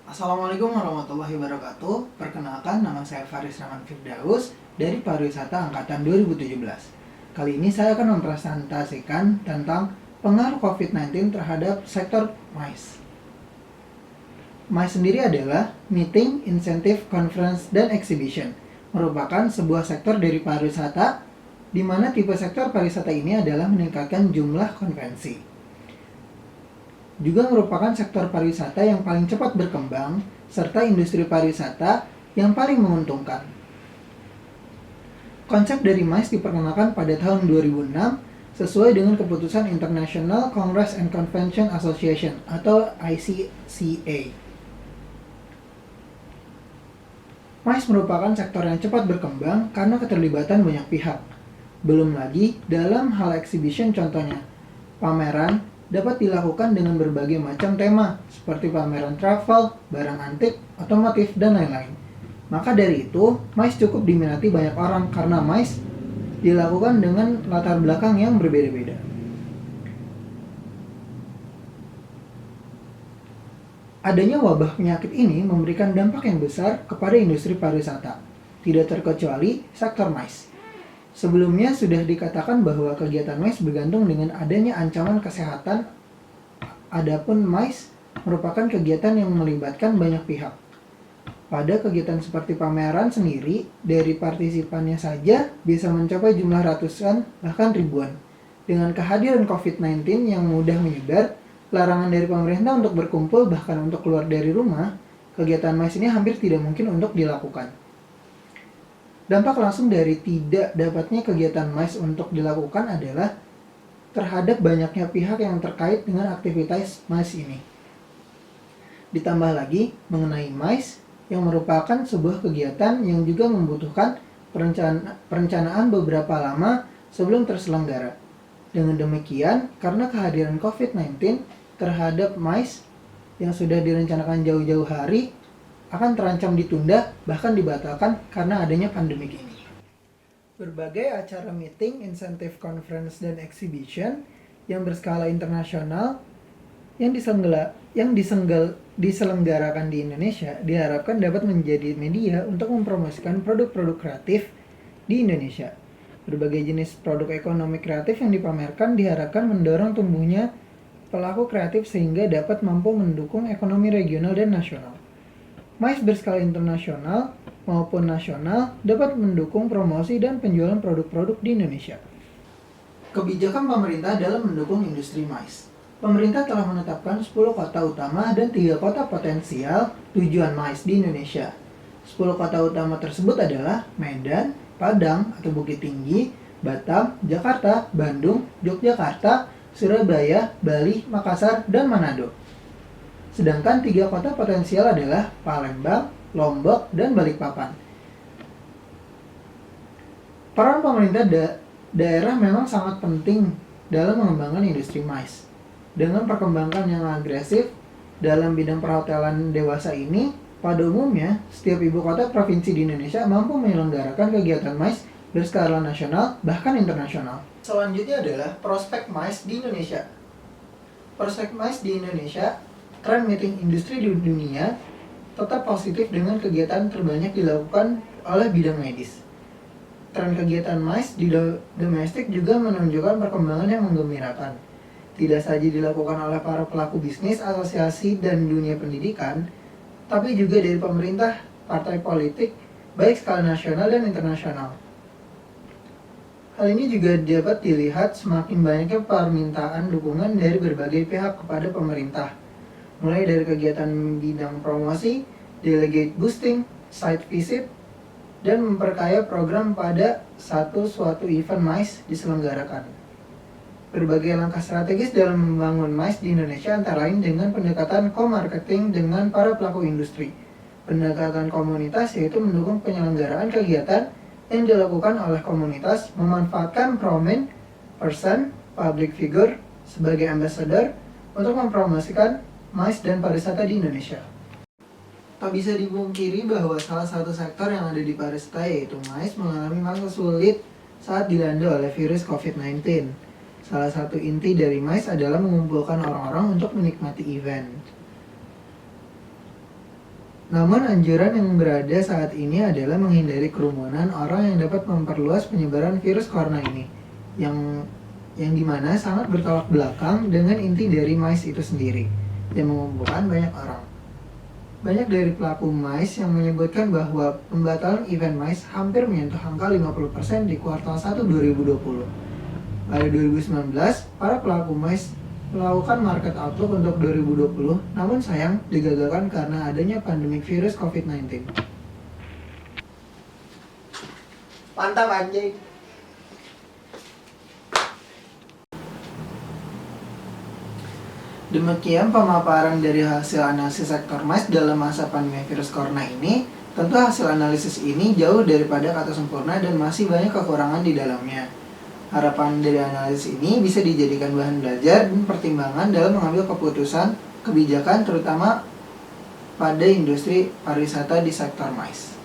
Assalamualaikum warahmatullahi wabarakatuh. Perkenalkan, nama saya Faris Rahman Firdaus dari Pariwisata Angkatan 2017. Kali ini saya akan mempresentasikan tentang pengaruh COVID-19 terhadap sektor MICE. MICE sendiri adalah Meeting, Incentive, Conference, dan Exhibition. Merupakan sebuah sektor dari pariwisata, di mana tipe sektor pariwisata ini adalah meningkatkan jumlah konvensi. Juga merupakan sektor pariwisata yang paling cepat berkembang, serta industri pariwisata yang paling menguntungkan. Konsep dari MICE diperkenalkan pada tahun 2006 sesuai dengan keputusan International Congress and Convention Association atau ICCA. MICE merupakan sektor yang cepat berkembang karena keterlibatan banyak pihak. Belum lagi dalam hal exhibition, contohnya pameran dapat dilakukan dengan berbagai macam tema, seperti pameran travel, barang antik, otomotif, dan lain-lain. Maka dari itu, MICE cukup diminati banyak orang karena MICE dilakukan dengan latar belakang yang berbeda-beda. Adanya wabah penyakit ini memberikan dampak yang besar kepada industri pariwisata, tidak terkecuali sektor MICE. Sebelumnya sudah dikatakan bahwa kegiatan MICE bergantung dengan adanya ancaman kesehatan. Adapun MICE merupakan kegiatan yang melibatkan banyak pihak. Pada kegiatan seperti pameran sendiri, dari partisipannya saja bisa mencapai jumlah ratusan bahkan ribuan. Dengan kehadiran COVID-19 yang mudah menyebar, larangan dari pemerintah untuk berkumpul bahkan untuk keluar dari rumah, kegiatan MICE ini hampir tidak mungkin untuk dilakukan. Dampak langsung dari tidak dapatnya kegiatan MICE untuk dilakukan adalah terhadap banyaknya pihak yang terkait dengan aktivitas MICE ini. Ditambah lagi mengenai MICE yang merupakan sebuah kegiatan yang juga membutuhkan perencanaan beberapa lama sebelum terselenggara. Dengan demikian, karena kehadiran COVID-19 terhadap MICE yang sudah direncanakan jauh-jauh hari akan terancam ditunda, bahkan dibatalkan karena adanya pandemi ini. Berbagai acara meeting, insentif, conference, dan exhibition yang berskala internasional yang diselenggarakan di Indonesia diharapkan dapat menjadi media untuk mempromosikan produk-produk kreatif di Indonesia. Berbagai jenis produk ekonomi kreatif yang dipamerkan diharapkan mendorong tumbuhnya pelaku kreatif sehingga dapat mampu mendukung ekonomi regional dan nasional. MICE berskala internasional maupun nasional dapat mendukung promosi dan penjualan produk-produk di Indonesia. Kebijakan pemerintah dalam mendukung industri MICE. Pemerintah telah menetapkan 10 kota utama dan 3 kota potensial tujuan MICE di Indonesia. 10 kota utama tersebut adalah Medan, Padang atau Bukit Tinggi, Batam, Jakarta, Bandung, Yogyakarta, Surabaya, Bali, Makassar, dan Manado. Sedangkan 3 kota potensial adalah Palembang, Lombok, dan Balikpapan. Peran pemerintah daerah memang sangat penting dalam mengembangkan industri MICE. Dengan perkembangan yang agresif dalam bidang perhotelan dewasa ini, pada umumnya setiap ibu kota provinsi di Indonesia mampu menyelenggarakan kegiatan MICE berskala nasional bahkan internasional. Selanjutnya adalah prospek MICE di Indonesia. Prospek MICE di Indonesia, tren meeting industri di dunia tetap positif dengan kegiatan terbanyak dilakukan oleh bidang medis. Tren kegiatan MICE di domestik juga menunjukkan perkembangan yang menggembirakan. Tidak saja dilakukan oleh para pelaku bisnis, asosiasi, dan dunia pendidikan, tapi juga dari pemerintah, partai politik, baik skala nasional dan internasional. Hal ini juga dapat dilihat semakin banyaknya permintaan dukungan dari berbagai pihak kepada pemerintah, mulai dari kegiatan bidang promosi, delegate boosting, site visit, dan memperkaya program pada suatu event MICE diselenggarakan. Berbagai langkah strategis dalam membangun MICE di Indonesia antara lain dengan pendekatan co-marketing dengan para pelaku industri, pendekatan komunitas yaitu mendukung penyelenggaraan kegiatan yang dilakukan oleh komunitas, memanfaatkan prominent person, public figure sebagai ambassador untuk mempromosikan MICE dan pariwisata di Indonesia. Tak bisa dipungkiri bahwa salah satu sektor yang ada di pariwisata yaitu MICE mengalami masa sulit saat dilanda oleh virus COVID-19. Salah satu inti dari MICE adalah mengumpulkan orang-orang untuk menikmati event. Namun anjuran yang berada saat ini adalah menghindari kerumunan orang yang dapat memperluas penyebaran virus corona ini, yang dimana sangat bertolak belakang dengan inti dari MICE itu sendiri, yang mengumpulkan banyak orang. Banyak dari pelaku MICE yang menyebutkan bahwa pembatalan event MICE hampir menyentuh angka 50% di kuartal 1 2020. Pada 2019, para pelaku MICE melakukan market outlook untuk 2020, namun sayang digagalkan karena adanya pandemi virus COVID-19. Mantap anjing. Demikian pemaparan dari hasil analisis sektor MICE dalam masa pandemi virus corona ini. Tentu hasil analisis ini jauh daripada kata sempurna dan masih banyak kekurangan di dalamnya. Harapan dari analisis ini bisa dijadikan bahan belajar dan pertimbangan dalam mengambil keputusan kebijakan terutama pada industri pariwisata di sektor MICE.